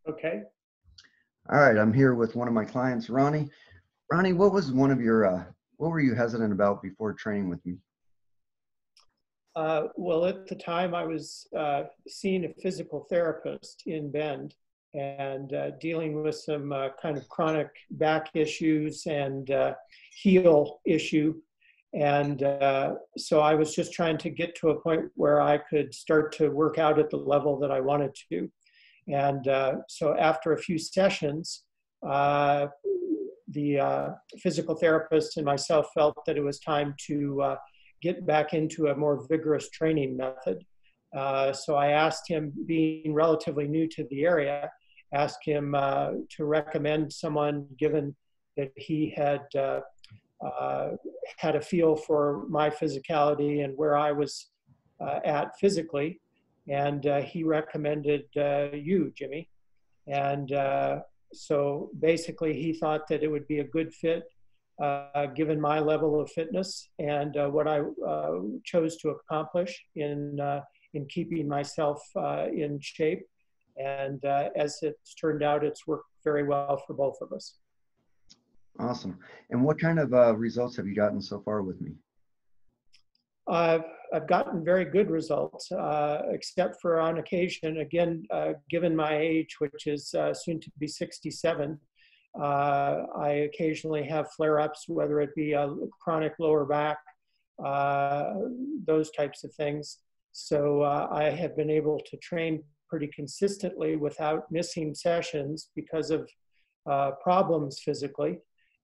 Okay. All right, I'm here with one of my clients, Ronnie. Ronnie, what was one of your, what were you hesitant about before training with me? Well, at the time I was seeing a physical therapist in Bend and dealing with some kind of chronic back issues and heel issue. And so I was just trying to get to a point where I could start to work out at the level that I wanted to. And so after a few sessions, the physical therapist and myself felt that it was time to get back into a more vigorous training method. So I asked him, being relatively new to the area, asked him to recommend someone, given that he had had a feel for my physicality and where I was at physically. And he recommended you, Jimmy. And so basically he thought that it would be a good fit given my level of fitness and what I chose to accomplish in keeping myself in shape. And as it's turned out, it's worked very well for both of us. Awesome. And what kind of results have you gotten so far with me? I've gotten very good results, except for on occasion, again, given my age, which is soon to be 67, I occasionally have flare-ups, whether it be a chronic lower back, those types of things. So I have been able to train pretty consistently without missing sessions because of problems physically.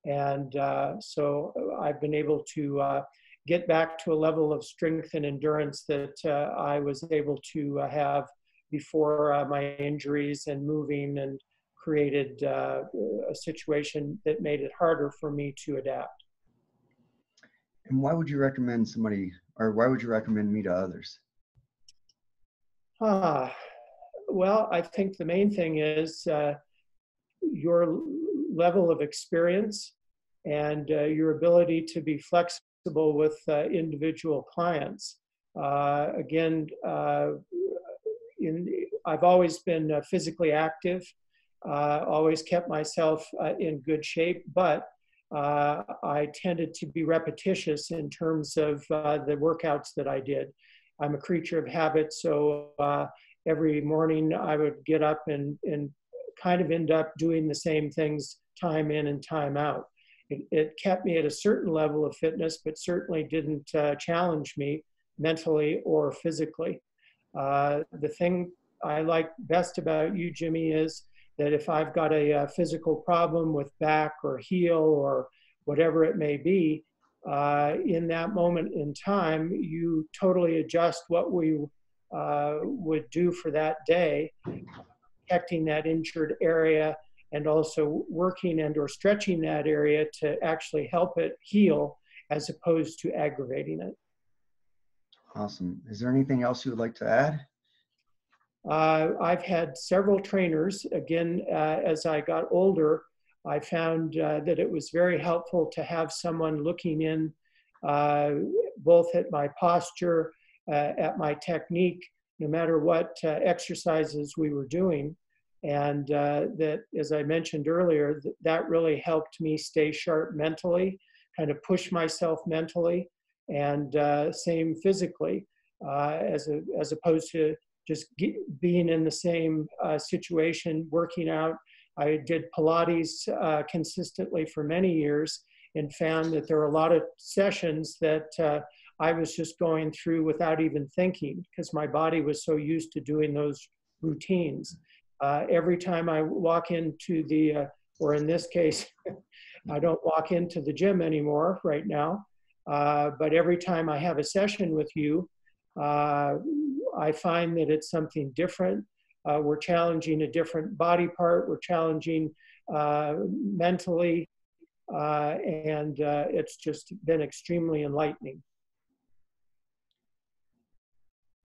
And so I've been able to get back to a level of strength and endurance that I was able to have before my injuries and moving, and created a situation that made it harder for me to adapt. And why would you recommend somebody, or why would you recommend me to others? Well, I think the main thing is your level of experience and your ability to be flexible with individual clients. Again, I've always been physically active, always kept myself in good shape, but I tended to be repetitious in terms of the workouts that I did. I'm a creature of habit, so every morning I would get up and kind of end up doing the same things time in and time out. It kept me at a certain level of fitness, but certainly didn't challenge me mentally or physically. The thing I like best about you, Jimmy, is that if I've got a physical problem with back or heel or whatever it may be, in that moment in time, you totally adjust what we would do for that day, protecting that injured area and also working and or stretching that area to actually help it heal as opposed to aggravating it. Awesome. Is there anything else you would like to add? I've had several trainers. Again, as I got older, I found that it was very helpful to have someone looking in both at my posture, at my technique, no matter what exercises we were doing. And that, as I mentioned earlier, that really helped me stay sharp mentally, kind of push myself mentally, and same physically, as opposed to just being in the same situation, working out. I did Pilates consistently for many years and found that there were a lot of sessions that I was just going through without even thinking, because my body was so used to doing those routines. Every time I walk into the, or in this case, I don't walk into the gym anymore right now, but every time I have a session with you, I find that it's something different. We're challenging a different body part. We're challenging mentally, and it's just been extremely enlightening.